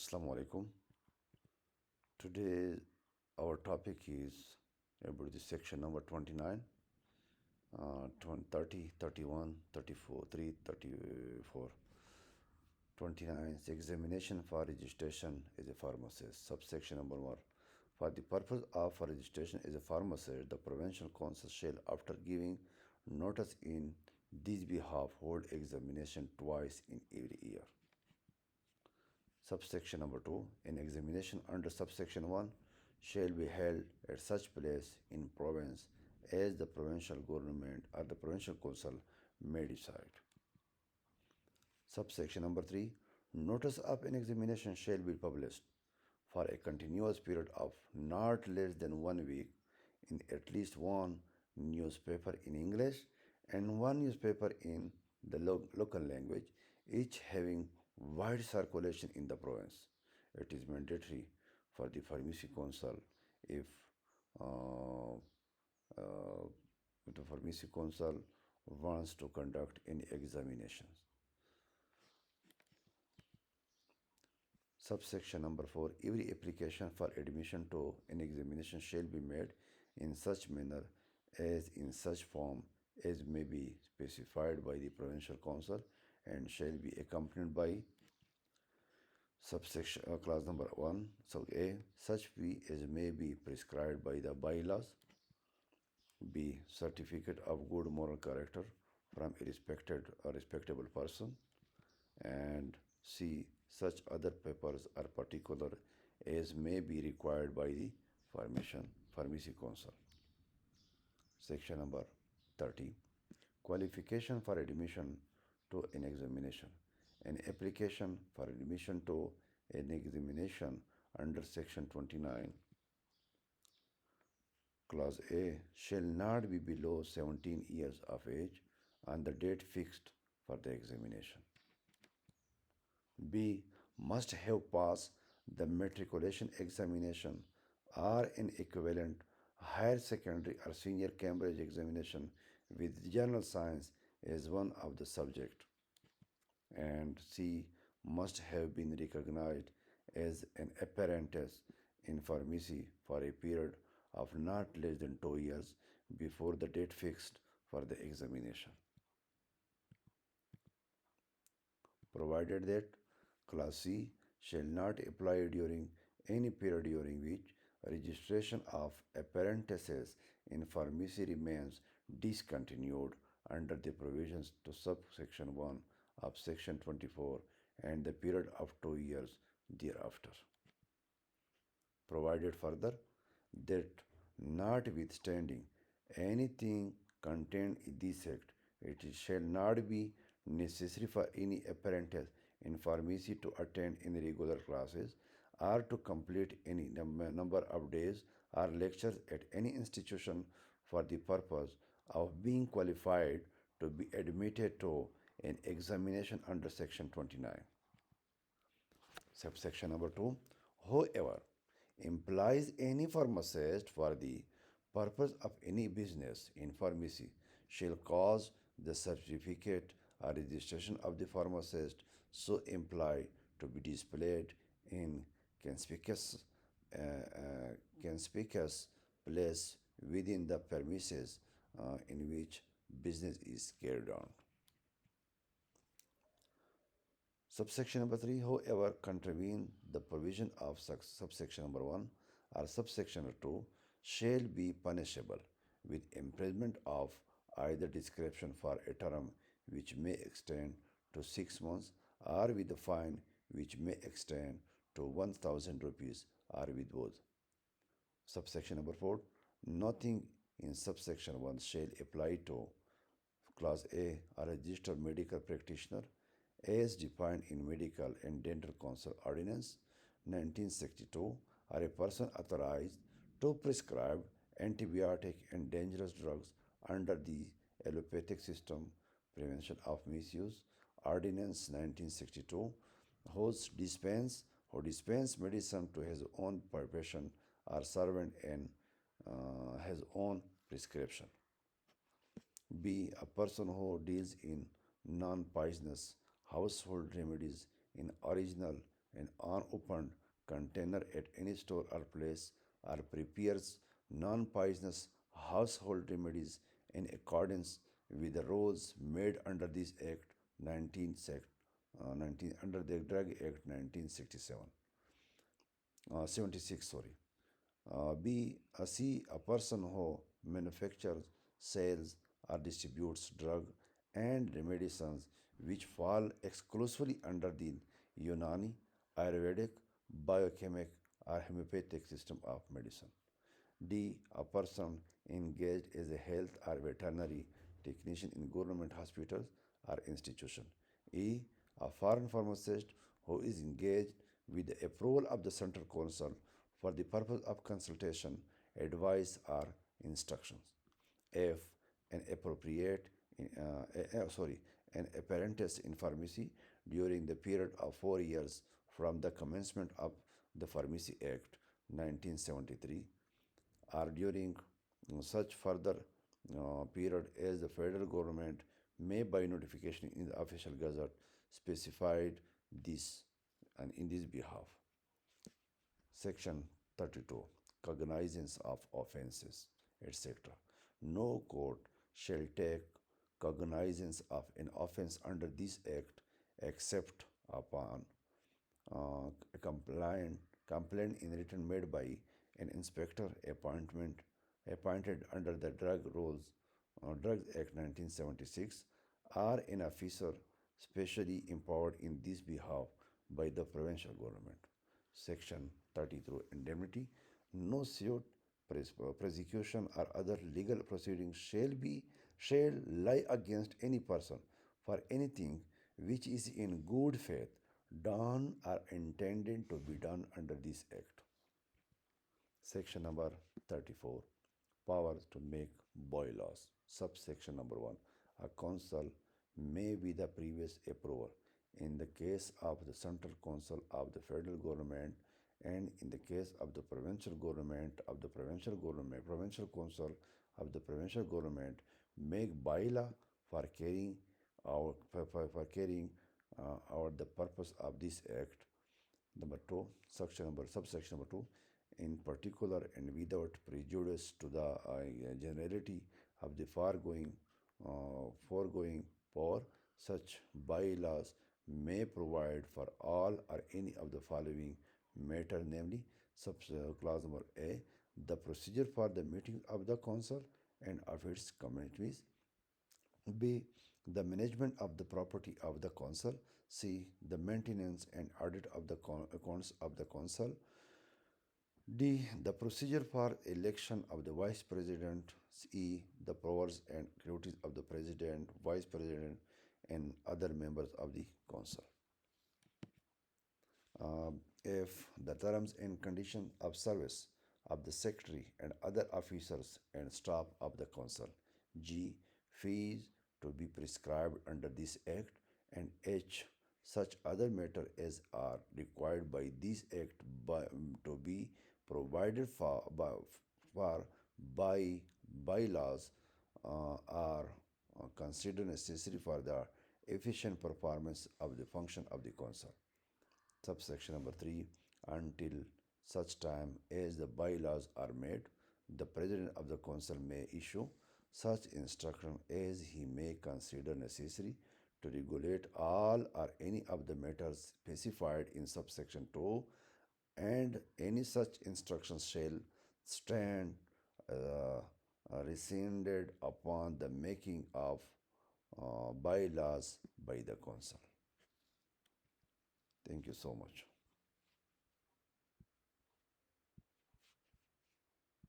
Assalamu alaikum. Today our topic is about the section number 29, 30, 31, 34, 3, 34. 29 examination for registration as a pharmacist. Subsection number 1. For the purpose of registration as a pharmacist, the provincial council shall, after giving notice in this behalf, hold examination twice in every year. Subsection number 2. An examination under subsection 1 shall be held at such place in province as the provincial government or the provincial council may decide. Subsection number 3. Notice of an examination shall be published for a continuous period of not less than 1 week in at least one newspaper in English and one newspaper in the local language, each having wide circulation in the province. It is mandatory for the pharmacy council if uh, uh, the pharmacy council wants to conduct any examinations. Subsection number 4. Every application for admission to an examination shall be made in such manner as in such form as may be specified by the provincial council and shall be accompanied by subsection clause number 1. So A. Such fee as may be prescribed by the bylaws. B. Certificate of good moral character from a respectable person. And C. Such other papers are particular as may be required by the pharmacy council. Section number 30. Qualification for admission to an examination. An application for admission to an examination under section 29 clause A shall not be below 17 years of age on the date fixed for the examination. B. Must have passed the matriculation examination or an equivalent higher secondary or senior Cambridge examination with general science as one of the subject. And C. Must have been recognized as an apprentice in pharmacy for a period of not less than 2 years before the date fixed for the examination. Provided that Class C shall not apply during any period during which registration of apprentices in pharmacy remains discontinued under the provisions to subsection 1 of section 24 and the period of 2 years thereafter. Provided further that notwithstanding anything contained in this act, it shall not be necessary for any apprentice in pharmacy to attend any regular classes or to complete any number of days or lectures at any institution for the purpose of being qualified to be admitted to an examination under section 29. Subsection number 2. However, implies any pharmacist for the purpose of any business in pharmacy shall cause the certificate or registration of the pharmacist so imply to be displayed in conspicuous, conspicuous place within the premises in which business is carried on. Subsection number 3, however, contravene the provision of subsection number 1 or subsection number 2 shall be punishable with imprisonment of either description for a term which may extend to 6 months or with a fine which may extend to 1,000 rupees or with both. Subsection number 4, nothing in subsection 1 shall apply to Clause A, a registered medical practitioner as defined in Medical and Dental Council Ordinance 1962, or a person authorized to prescribe antibiotic and dangerous drugs under the allopathic system prevention of misuse Ordinance 1962, who dispense medicine to his own patient or servant and his own prescription. B. A person who deals in non-poisonous household remedies in original an unopened container at any store or place, or prepares non poisonous household remedies in accordance with the rules made under this Act 19, 19 under the Drug Act 1967. 76, sorry. C, a person who manufactures, sells, or distributes drug and medicines which fall exclusively under the Unani, Ayurvedic, biochemic, or homeopathic system of medicine. D, a person engaged as a health or veterinary technician in government hospitals or institution. E, a foreign pharmacist who is engaged with the approval of the Central Council for the purpose of consultation, advice, or instructions. F, an appropriate, sorry, an apprentice in pharmacy during the period of 4 years from the commencement of the Pharmacy Act 1973 or during such further period as the federal government may by notification in the official gazette specified this and in this behalf. Section 32, cognizance of offenses, etc. No court shall take cognizance of an offense under this act except upon a complaint in written made by an inspector appointed under the Drugs Act 1976 or an officer specially empowered in this behalf by the provincial government. Section 33, indemnity. No suit, prosecution, or other legal proceedings shall lie against any person for anything which is in good faith done or intended to be done under this act. Section number 34, powers to make bylaws. Subsection number 1, a council may with the previous approval in the case of the central council of the federal government and in the case of the provincial government of the provincial council of the provincial government make bylaw for carrying out the purpose of this act. Number 2, subsection number 2, in particular and without prejudice to the generality of the foregoing power, such bylaws may provide for all or any of the following matter, namely, clause number A, the procedure for the meeting of the council and of its committees. B, the management of the property of the council. C, the maintenance and audit of the accounts of the council. D, the procedure for election of the vice president. E, the powers and duties of the president, vice president, and other members of the council. F, the terms and conditions of service of the secretary and other officers and staff of the council. G, fees to be prescribed under this act. And H, such other matter as are required by this act to be provided for by bylaws are considered necessary for the efficient performance of the function of the council. Subsection number 3, until such time as the bylaws are made, the president of the council may issue such instruction as he may consider necessary to regulate all or any of the matters specified in subsection 2, and any such instructions shall stand rescinded upon the making of bylaws by the council. Thank you so much.